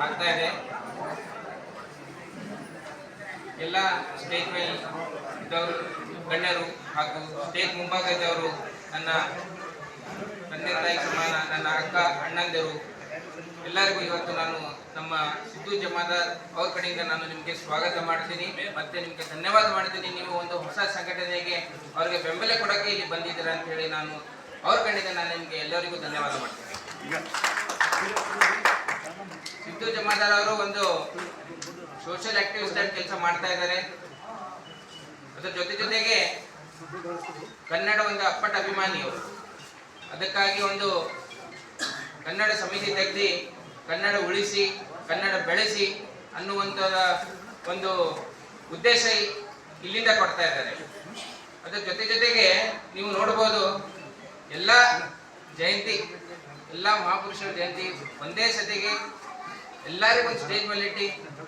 ಆಗ್ತಾ ಇದೆ. ಎಲ್ಲ ಸ್ಟೇಜ್ ಮೇಲೆ ಇದ್ದವರು ಗಣ್ಯರು ಹಾಗೂ ಸ್ಟೇಜ್ ಮುಂಭಾಗದವರು, ನನ್ನ ತಂದೆ ತಾಯಿ ಸಮಾನ, ನನ್ನ ಅಕ್ಕ ಅಣ್ಣಂದಿರು ಎಲ್ಲರಿಗೂ ಇವತ್ತು ನಾನು ನಮ್ಮ ಸಿದ್ದು ಜಮಾದಾರ್ ಅವ್ರ ಕಡೆಯಿಂದ ನಾನು ನಿಮಗೆ ಸ್ವಾಗತ ಮಾಡ್ತೀನಿ, ಮತ್ತೆ ನಿಮಗೆ ಧನ್ಯವಾದ ಮಾಡ್ತೀನಿ. ನೀವು ಒಂದು ಹೊಸ ಸಂಘಟನೆಗೆ ಅವರಿಗೆ ಬೆಂಬಲ ಕೊಡೋಕ್ಕೆ ಇಲ್ಲಿ ಬಂದಿದ್ದೀರಾ ಅಂತ ಹೇಳಿ ನಾನು ಅವ್ರ ಕಡೆಯಿಂದ ನಾನು ನಿಮಗೆ ಎಲ್ಲರಿಗೂ ಧನ್ಯವಾದ ಮಾಡ್ತೀನಿ. ಸಿದ್ದು ಜಮಾದಾರ್ ಅವರು ಒಂದು ಸೋಷಿಯಲ್ ಆಕ್ಟಿವಿಸ್ಟ್ ಆಗಿ ಕೆಲಸ ಮಾಡ್ತಾ ಇದ್ದಾರೆ. ಅದರ ಜೊತೆಗೆ ಕನ್ನಡ ಒಂದು ಅಪ್ಪಟ ಅಭಿಮಾನಿ ಅವರು. ಅದಕ್ಕಾಗಿ ಒಂದು ಕನ್ನಡ ಸಮಿತಿ ತೆಗೆದು ಕನ್ನಡ ಉಳಿಸಿ ಕನ್ನಡ ಬೆಳೆಸಿ ಅನ್ನುವಂಥದ ಒಂದು ಉದ್ದೇಶ ಇಲ್ಲಿಂದ ಕೊಡ್ತಾ ಇದ್ದಾರೆ. ಅದರ ಜೊತೆಗೆ ನೀವು ನೋಡ್ಬೋದು, ಎಲ್ಲ ಜಯಂತಿ, ಎಲ್ಲ ಮಹಾಪುರುಷರ ಜಯಂತಿ ಒಂದೇ ಸತಿಗೆ ಎಲ್ಲರಿಗೂ ಒಂದು ಸ್ಟೇಜ್ ಮೇಲೆ ಇಟ್ಟು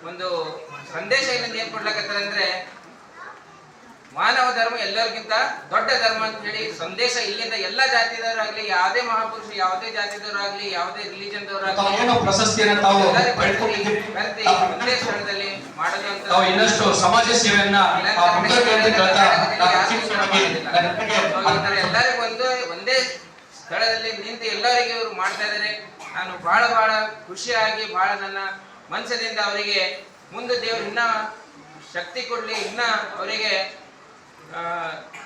ಒಂದು ಸಂದೇಶ ಇಲ್ಲಿಂದ ಏನ್ ಕೊಡ್ಲಕತ್ತಾರೆ ಅಂದ್ರೆ, ಮಾನವ ಧರ್ಮ ಎಲ್ಲರಿಗಿಂತ ದೊಡ್ಡ ಧರ್ಮ ಅಂತ ಹೇಳಿ ಸಂದೇಶ ಇಲ್ಲಿಂದ ಎಲ್ಲ ಜಾತಿದವರಾಗ್ಲಿ, ಯಾವುದೇ ಮಹಾಪುರುಷ, ಯಾವುದೇ ಜಾತಿದವರಾಗ್ಲಿ, ಯಾವುದೇ ರಿಲಿಜನ್ದವರಾಗ್ಲಿ ಪ್ರಶಸ್ತಿಯನ್ನು ತಾವು ಒಂದೇ ಸ್ಥಳದಲ್ಲಿ ಮಾಡೋದು ಅಂತ ಇನ್ನಷ್ಟು ಸಮಾಜ ಸೇವೆಯನ್ನ ಎಲ್ಲರಿಗೂ ಒಂದೇ ಸ್ಥಳದಲ್ಲಿ ನಿಂತು ಎಲ್ಲರಿಗೂ ಇವರು ಮಾಡ್ತಾ ಇದ್ದಾರೆ. ನಾನು ಬಹಳ ಖುಷಿಯಾಗಿ, ಬಹಳ ನನ್ನ ಮನಸ್ಸಿನಿಂದ ಅವರಿಗೆ ಮುಂದೆ ದೇವರು ಇನ್ನ ಶಕ್ತಿ ಕೊಡ್ಲಿ, ಇನ್ನ ಅವರಿಗೆ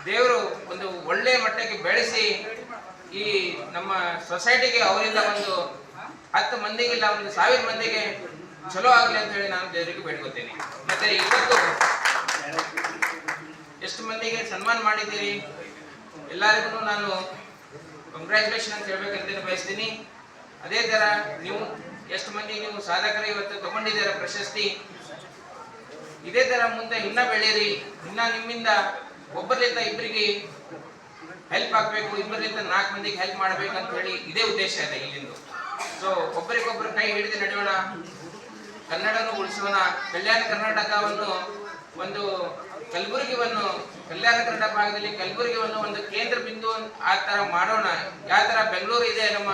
ದೇವರು ಒಂದು ಒಳ್ಳೆ ಮಟ್ಟಕ್ಕೆ ಬೆಳೆಸಿ ಈ ನಮ್ಮ ಸೊಸೈಟಿಗೆ ಅವರಿಂದ ಒಂದು 10 ಮಂದಿಗಿಲ್ಲ, ಒಂದು 1000 ಮಂದಿಗೆ ಚಲೋ ಆಗ್ಲಿ ಅಂತ ಹೇಳಿ ನಾನು ದೇವರಿಗೆ ಬೇಡ್ಕೊತೀನಿ. ಮತ್ತೆ ಇವತ್ತು ಎಷ್ಟು ಮಂದಿಗೆ ಸನ್ಮಾನ ಮಾಡಿದ್ದೀರಿ, ಎಲ್ಲರಿಗೂ ನಾನು ಕಂಗ್ರ್ಯಾಚುಲೇಷನ್ ಅಂತ ಹೇಳ್ಬೇಕಂತ ಬಯಸ್ತೀನಿ. ಅದೇ ತರ ನೀವು ಎಷ್ಟು ಮಂದಿ ನೀವು ಸಾಧಕರು ಇವತ್ತು ತಗೊಂಡಿದ್ದೀರ ಪ್ರಶಸ್ತಿ, ಇದೇ ತರ ಮುಂದೆ ಇನ್ನ ಬೆಳೀರಿ. ಇನ್ನ ನಿಮ್ಮಿಂದ ಒಬ್ಬರಿಂದ ಇಬ್ಬರಿಗೆ ಹೆಲ್ಪ್ ಆಗ್ಬೇಕು, ಇಬ್ಬರಿಂದ 4 ಮಂದಿಗೆ ಹೆಲ್ಪ್ ಮಾಡ್ಬೇಕಂತ ಹೇಳಿ ಇದೇ ಉದ್ದೇಶ ಇದೆ ಇಲ್ಲಿಂದು. ಸೊ ಒಬ್ಬರಿಗೊಬ್ಬರು ಕೈ ಹಿಡಿದು ನಡೆಯೋಣ, ಕನ್ನಡವನ್ನು ಉಳಿಸೋಣ. ಕಲ್ಯಾಣ ಕರ್ನಾಟಕವನ್ನು ಒಂದು ಕಲ್ಯಾಣ ಕನ್ನಡ ಭಾಗದಲ್ಲಿ ಕಲಬುರಗಿಯನ್ನು ಒಂದು ಕೇಂದ್ರ ಬಿಂದು ಆ ತರ ಮಾಡೋಣ. ಯಾವ ತರ ಬೆಂಗಳೂರು ಇದೆ ನಮ್ಮ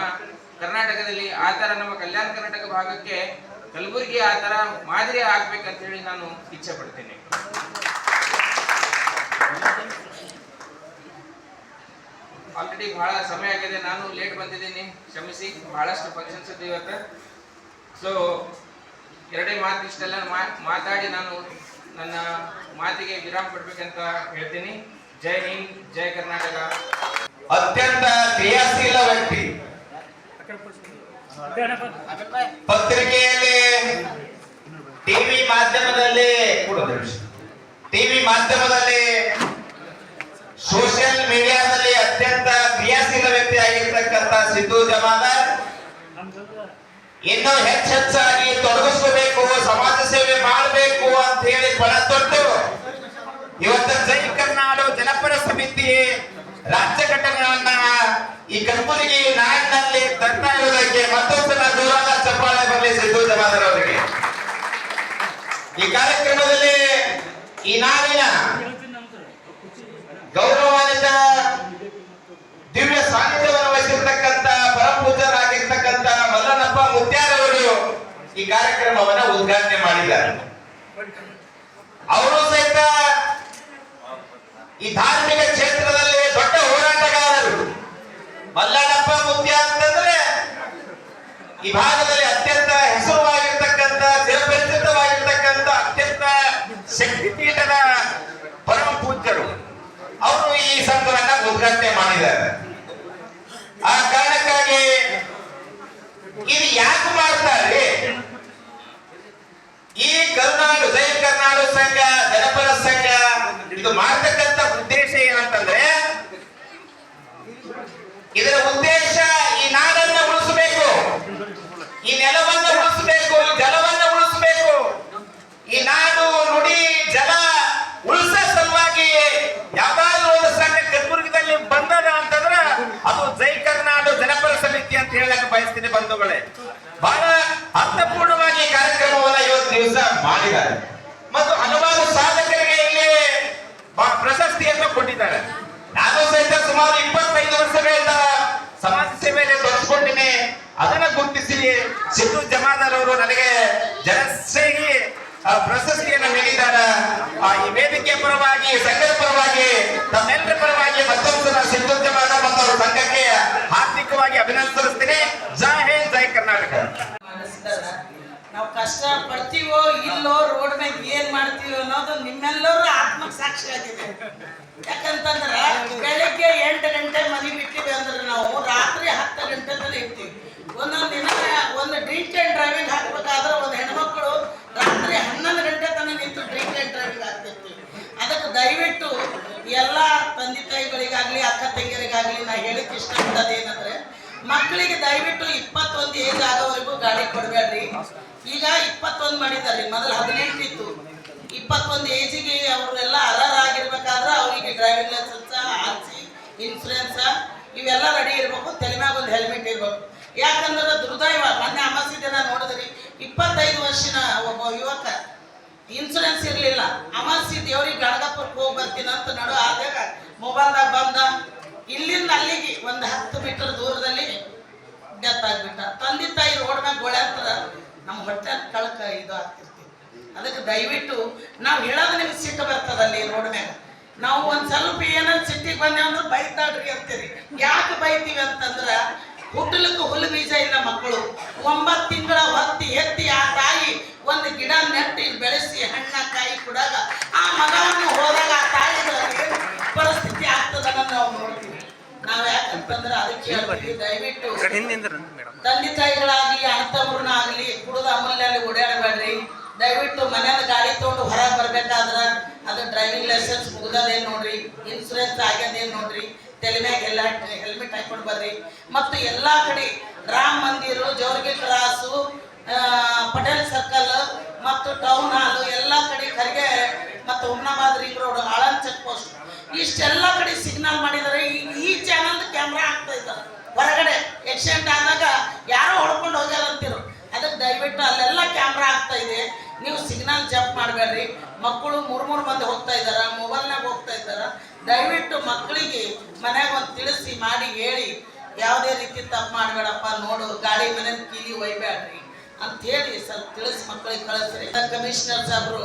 ಕರ್ನಾಟಕದಲ್ಲಿ, ಆ ತರ ನಮ್ಮ ಕಲ್ಯಾಣ ಕರ್ನಾಟಕ ಭಾಗಕ್ಕೆ ಕಲಬುರಗಿ ಆ ತರ ಮಾದರಿ ಆಗ್ಬೇಕಂತ ಹೇಳಿ ನಾನು ಇಚ್ಛೆ ಪಡ್ತೇನೆ. ಆಲ್ರೆಡಿ ಬಹಳ ಸಮಯ ಆಗಿದೆ, ನಾನು ಲೇಟ್ ಬಂದಿದ್ದೀನಿ, ಕ್ಷಮಿಸಿ. ಬಹಳಷ್ಟು ಫಂಕ್ಷನ್ಸ್ ಇದ್ದು ಇವತ್ತು. ಸೊ 2 ಮಾತು ಇಷ್ಟೆಲ್ಲ ಮಾತಾಡಿ ನಾನು ನನ್ನ ಮಾತಿಗೆ ವಿರಾಮ ಕೊಡ್ಬೇಕಂತ ಹೇಳ್ತೀನಿ. ಜೈ ಹಿಂದ್, ಜೈ ಕರ್ನಾಟಕ. ಅತ್ಯಂತ ಕ್ರಿಯಾಶೀಲ ವ್ಯಕ್ತಿ, ಪತ್ರಿಕೆಯಲ್ಲಿ, ಟಿವಿ ಮಾಧ್ಯಮದಲ್ಲಿ, ಸೋಷಿಯಲ್ ಮೀಡಿಯಾದಲ್ಲಿ ಅತ್ಯಂತ ಕ್ರಿಯಾಶೀಲ ವ್ಯಕ್ತಿ ಆಗಿರ್ತಕ್ಕಂಥ ಸಿದ್ದು ಜಮಾದಾರ್ ಇನ್ನೂ ಹೆಚ್ಚಾಗಿ ತೊಡಗಿಸಬೇಕು, ಸಮಾಜ ಸೇವೆ ಮಾಡಬೇಕು ಅಂತ ಹೇಳಿ ಪಣ ತೊಟ್ಟು ಇವತ್ತು ಜೈ ಕರ್ನಾಡು ಜನಪರ ಸಮಿತಿ ರಾಜ್ಯ ಘಟನೆಯನ್ನ ಈ ಕಲಬುರಗಿ ನಾಡಿನಲ್ಲಿ ತರ್ತಾ ಇರುವುದಕ್ಕೆ ಮತ್ತೊಂದು ಜೋರಾದ ಚಪ್ಪಾಳೆ ಬರಲಿ ಸಿದ್ದು ಜಮಾದಾರ್ ಅವರಿಗೆ. ಈ ಕಾರ್ಯಕ್ರಮದಲ್ಲಿ ಈ ನಾಡಿನ ಗೌರವಾನ್ವಿತ ದಿವ್ಯ ಸಾನ್ನಿಧ್ಯವನ್ನು ವಹಿಸಿರ್ತಕ್ಕಂಥ ಪರಮಪೂಜ್ಯರಾಗಿರ್ತಕ್ಕಂಥ ಮಲ್ಲನಪ್ಪ ಮುತ್ಯಾರವರು ಈ ಕಾರ್ಯಕ್ರಮವನ್ನು ಉದ್ಘಾಟನೆ ಮಾಡಿದ್ದಾರೆ. ಅವರು ಸಹಿತ ಈ ಧಾರ್ಮಿಕ ಕ್ಷೇತ್ರದಲ್ಲಿ ದೊಡ್ಡ ಹೋರಾಟಗಾರರು. ಮಲ್ಲನಪ್ಪ ಮುತ್ಯ ಅಂತಂದ್ರೆ ಈ ಭಾಗದಲ್ಲಿ ಅತ್ಯಂತ ಹೆಸರುವಾಗಿರ್ತಕ್ಕಂಥ, ಚಿರಪರಿಚಿತವಾಗಿರ್ತಕ್ಕಂಥ ಅತ್ಯಂತ ಶಕ್ತಿಪೀಠದ ಪರಮ ಪೂಜ್ಯರು. ಅವರು ಈ ಸಂಘವನ್ನ ಉದ್ಘಾಟನೆ ಮಾಡಿದ್ದಾರೆ. ಆ ಕಾರಣಕ್ಕಾಗಿ ಇದು ಯಾಕೆ ಮಾಡ್ತಾರೆ, ಈ ಕರ್ನಾಡು ಜೈ ಕರ್ನಾಡು ಸಂಘ, ಜನಪರ ಸಂಘ ಇದು ಮಾಡ್ತಕ್ಕಂಥ ಉದ್ದೇಶ ಏನಂತಂದ್ರೆ, ಇದರ ಉದ್ದೇಶ ಈ ನಾಡನ್ನ ಉಳಿಸಬೇಕು, ಈ ನೆಲವನ್ನ ಉಳಿಸಬೇಕು, ಈ ಜಲವನ್ನ ಉಳಿಸಬೇಕು. ಈ ನಾಡು ನುಡಿ ಜಲ ಉಳಿಸ ಸಲುವಾಗಿ ಯಾವ್ದಾದ್ರು ಒಂದು ಸಂಘ ಕಲಬುರಗಿದಲ್ಲಿ ಬಂದದ ಅಂತಂದ್ರೆ ಅದು ಜೈ ಕರ್ನಾಡು ಜನಪರ ಸಮಿತಿ ಅಂತ ಹೇಳಕ್ಕೆ ಬಯಸ್ತೀನಿ ಬಂಧುಗಳೇ. ಬಹಳ ಅರ್ಥಪೂರ್ಣವಾಗಿ ಕಾರ್ಯಕ್ರಮವನ್ನ ಇವತ್ತು ದಿವಸ ಮಾಡಿದ್ದಾರೆ ಮತ್ತು ಹಲವಾರು ಸಾಧಕರಿಗೆ ಇಲ್ಲಿ ಪ್ರಶಸ್ತಿಯನ್ನು ಕೊಟ್ಟಿದ್ದಾರೆ. ನಾನು ಸಹಿತ ಸುಮಾರು 25 ವರ್ಷಗಳಿಂದ ಸಮಾಜ ಸೇವೆಯಲ್ಲಿ ತೊಡಗಿಸಿಕೊಂಡಿನಿ. ಅದನ್ನ ಗುರುತಿಸಿ ಸಿದ್ದು ಜಮಾದಾರ್ ಅವರು ನನಗೆ ಜನಶ್ರೇಣಿ ಪ್ರಶಸ್ತಿಯನ್ನು ನೀಡಿದ್ದಾರೆ. ಈ ವೇದಿಕೆ ಪರವಾಗಿ, ಸಂಘದ ಪರವಾಗಿ, ತಮ್ಮೆಲ್ಲರ ಪರವಾಗಿ ಮತ್ತೊಂದು ಸಿದ್ದು ಜಮಾದಾರ್ ಮತ್ತು ಅವರ ಸಂಘಕ್ಕೆ ಹಾರ್ದಿಕವಾಗಿ ಅಭಿನಂದಿಸುತ್ತೇನೆ. ಜೈ ಹಿಂದ್, ಜೈ ಕರ್ನಾಟಕ. ನಾವು ಕಷ್ಟ ಪಡ್ತೀವೋ ಇಲ್ಲೋ, ರೋಡ್ ಮೇಲೆ ಏನ್ ಮಾಡ್ತೀವೋ ಅನ್ನೋದು ನಿಮ್ಮೆಲ್ಲರೂ ಆತ್ಮಕ್ಕೆ ಸಾಕ್ಷಿ ಆಗಿದೆ. ಯಾಕಂತಂದ್ರ ಬೆಳಿಗ್ಗೆ 8 ಗಂಟೆ ಮನೆ ಬಿಟ್ಟಿವಿ ಅಂದ್ರೆ ನಾವು ರಾತ್ರಿ 10 ಗಂಟೆ ತನಕ ಇರ್ತೀವಿ. ಒಂದೊಂದು ದಿನ ಒಂದು ಡ್ರಿಂಕ್ ಅಂಡ್ ಡ್ರೈವಿಂಗ್ ಹಾಕ್ಬೇಕಾದ್ರೆ ಒಂದು ಹೆಣ್ಮಕ್ಳು ರಾತ್ರಿ 11 ಗಂಟೆ ತನಕ ನಿಂತು ಡ್ರಿಂಕ್ ಅಂಡ್ ಡ್ರೈವಿಂಗ್ ಹಾಕ್ತಿರ್ತೀವಿ. ಅದಕ್ಕೆ ದಯವಿಟ್ಟು ಎಲ್ಲ ತಂದೆ ತಾಯಿಗಳಿಗಾಗ್ಲಿ, ಅಕ್ಕ ತಂಗಿಯರಿಗಾಗ್ಲಿ ನಾ ಹೇಳಿಕ್ ಇಷ್ಟಪಡೋದೇನಂದ್ರೆ, ಮಕ್ಕಳಿಗೆ ದಯವಿಟ್ಟು 21 ಏಜ್ ಆಗೋವರೆಗೂ ಗಾಡಿ ಕೊಡಬೇಡ್ರಿ. ಈಗ 21 ಮಾಡಿದಾರೆ, ಮೊದಲು 18 ಇತ್ತು. 21 ಏಜಿಗೆ ಅವರೆಲ್ಲ ಅರ್ಹರಾಗಿರ್ಬೇಕಾದ್ರೆ ಅವರಿಗೆ ಡ್ರೈವಿಂಗ್ ಲೈಸೆನ್ಸ್, ಆರ್ಸಿ, ಇನ್ಸೂರೆನ್ಸ್ ಇವೆಲ್ಲ ರೆಡಿ ಇರಬೇಕು. ತಲೆ ಮ್ಯಾಗ ಒಂದು ಹೆಲ್ಮೆಟ್ ಇರಬೇಕು. ಯಾಕಂದ್ರೆ ದುರ್ದೈವ, ಮೊನ್ನೆ ಅಮಾಸಿ ದಿನ ನೋಡಿದ್ರಿ, 25 ವರ್ಷದ ಒಬ್ಬ ಯುವಕ ಇನ್ಸೂರೆನ್ಸ್ ಇರಲಿಲ್ಲ. ಅಮಾಸಿ ದೇವ್ರಿಗೆ ಗಣಗಪುರಕ್ಕೆ ಹೋಗಿ ಬರ್ತೀನಿ ಅಂತ ನಡು ಆದಾಗ ಮೊಬೈಲ್ದಾಗ ಬಂದ, ಇಲ್ಲಿಂದ ಅಲ್ಲಿಗೆ ಒಂದು 10 ಮೀಟರ್ ದೂರದಲ್ಲಿ ಡೆತ್ ಆಗ್ಬಿಟ್ಟ. ತಂದೆ ತಾಯಿ ರೋಡ್ ಮ್ಯಾಗ ಗೋಳ್ಯಾಂತರ ನಮ್ಮ ಹೊಟ್ಟೆ ಕಳಕ ಇದು ಆಗ್ತಿರ್ತೀವಿ. ಅದಕ್ಕೆ ದಯವಿಟ್ಟು ನಾವು ಹೇಳೋದು ನಿಮ್ಗೆ ಸಿಟ್ಟು ಬರ್ತದಲ್ಲಿ ರೋಡ್ ಮ್ಯಾಗ. ನಾವು ಒಂದು ಸ್ವಲ್ಪ ಏನಾದ್ರು ಸಿಟ್ಟಿಗೆ ಬಂದೇವು ಅಂದ್ರೆ ಬೈತಾಡ್ರಿ ಅಂತೀರಿ. ಯಾಕೆ ಬೈತೀವಿ ಅಂತಂದ್ರೆ, ಹುಟ್ಟಲಿಕ್ಕೆ ಹುಲ್ಲು ಬೀಜ ಇಲ್ಲ ಮಕ್ಕಳು. 9 ತಿಂಗಳ ಹೊತ್ತಿ ಎತ್ತಿ ಆ ತಾಯಿ ಒಂದು ಗಿಡ ನೆಟ್ಟಿ ಬೆಳೆಸಿ ಹಣ್ಣ ಕಾಯಿ ಕೊಡಾಗ ಆ ಮಗವನ್ನು ಹೋದಾಗ ಆ ತಾಯಿ ಪರಿಸ್ಥಿತಿ ಆಗ್ತದನ್ನ ನಾವು ನೋಡ್ತೀವಿ. ನಾವ್ ಯಾಕಂತಂದ್ರೆ ಅದಕ್ಕೆ ಹೇಳ್ತೀವಿ, ದಯವಿಟ್ಟು ತಂದೆ ತಾಯಿಗಳಾಗ್ಲಿ, ಅಣ್ಣತಮ್ಮರನ್ನಾಗ್ಲಿ ಕುಡಿದ ಅಮೂಲ್ಯಲ್ಲಿ ಓಡಾಡಬೇಡ್ರಿ. ದಯವಿಟ್ಟು ಮನೇಲಿ ಗಾಡಿ ತಗೊಂಡು ಹೊರಗೆ ಬರ್ಬೇಕಾದ್ರ ಅದು ಡ್ರೈವಿಂಗ್ ಲೈಸೆನ್ಸ್ ಮುಗ್ದದೇನು ನೋಡ್ರಿ, ಇನ್ಸೂರೆನ್ಸ್ ಆಗ್ಯದೇನು ನೋಡ್ರಿ, ತಲೆ ಮ್ಯಾಗ ಎಲ್ಲ ಹೆಲ್ಮೆಟ್ ಹಾಕೊಂಡು ಬರ್ರಿ. ಮತ್ತು ಎಲ್ಲಾ ಕಡೆ ರಾಮ್ ಮಂದಿರ, ಜೋರ್ಗಿ ಕ್ರಾಸು, ಪಟೇಲ್ ಸರ್ಕಲ್ ಮತ್ತು ಟೌನ್ ಹಾಲು ಎಲ್ಲ ಕಡೆ ಖರ್ಗೆ ಮತ್ತು Humnabad ring road, Aland check post ಇಷ್ಟೆಲ್ಲ ಕಡೆ ಸಿಗ್ನಲ್ ಮಾಡಿದರೆ ಈ ಚಾನಲ್ ಕ್ಯಾಮ್ರಾ ಆಗ್ತಾ ಇದ್ದಾರೆ. ಹೊರಗಡೆ ಆಕ್ಸಿಡೆಂಟ್ ಆದಾಗ ಯಾರೋ ಹೊಡ್ಕೊಂಡು ಹೋಗ್ಯಾರ ಅಂತಿರು. ಅದಕ್ಕೆ ದಯವಿಟ್ಟು ಅಲ್ಲೆಲ್ಲ ಕ್ಯಾಮ್ರಾ ಆಗ್ತಾ ಇದೆ. ನೀವು ಸಿಗ್ನಲ್ ಜಂಪ್ ಮಾಡಬೇಡ್ರಿ. ಮಕ್ಕಳು 3 ಮಂದಿ ಹೋಗ್ತಾ ಇದ್ದಾರ, ಮೊಬೈಲ್ನಾಗ ಹೋಗ್ತಾ ಇದ್ದಾರ. ದಯವಿಟ್ಟು ಮಕ್ಕಳಿಗೆ ಮನ್ಯಾಗ ಒಂದು ತಿಳಿಸಿ ಮಾಡಿ ಹೇಳಿ, ಯಾವುದೇ ರೀತಿ ತಪ್ಪು ಮಾಡಬೇಡಪ್ಪ, ನೋಡು ಗಾಡಿ ಮನೆ ಕೀಲಿ ಒಯ್ಬೇಡ್ರಿ ಅಂತ ಹೇಳಿ ಸ್ವಲ್ಪ ತಿಳಿಸಿ ಮಕ್ಕಳಿಗೆ ಕಳಿಸ್ರಿ. ಕಮಿಷನರ್ ಸಾಹೇಬರು,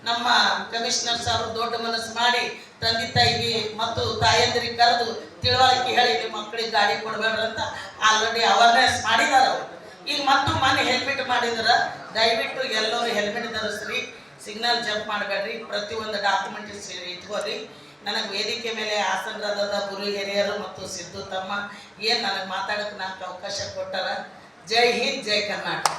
ನಮ್ಮ ಕಮಿಷನರ್ ಸಾಹೇಬರು ದೊಡ್ಡ ಮನಸ್ಸು ಮಾಡಿ ತಂದೆ ತಾಯಿಗೆ ಮತ್ತು ತಾಯಂದಿರಿಗೆ ಕರೆದು ತಿಳುವಳಿಕೆ ಹೇಳಿ ನಿಮ್ಮ ಮಕ್ಕಳಿಗೆ ಗಾಡಿ ಕೊಡಬೇಡ್ರಿ ಅಂತ ಆಲ್ರೆಡಿ ಅವೇರ್ನೆಸ್ ಮಾಡಿದಾರ ಅವರು. ಈಗ ಮತ್ತು ಮನೆ ಹೆಲ್ಮೆಟ್ ಮಾಡಿದ್ರ ದಯವಿಟ್ಟು ಎಲ್ಲರೂ ಹೆಲ್ಮೆಟ್ ಧರಿಸ್ರಿ, ಸಿಗ್ನಲ್ ಜಂಪ್ ಮಾಡಬೇಡ್ರಿ, ಪ್ರತಿಯೊಂದು ಡಾಕ್ಯುಮೆಂಟ್ಸ್ ಇಟ್ಕೋರಿ. ನನಗೆ ವೇದಿಕೆ ಮೇಲೆ ಆಸನರಾದ ಗುರು ಹಿರಿಯರು ಮತ್ತು ಸಿದ್ದು ತಮ್ಮ ಏನು ನನಗೆ ಮಾತಾಡೋಕೆ ನನಗೆ ಅವಕಾಶ ಕೊಟ್ಟಾರ. ಜೈ ಹಿಂದ್, ಜೈ ಕರ್ನಾಟಕ.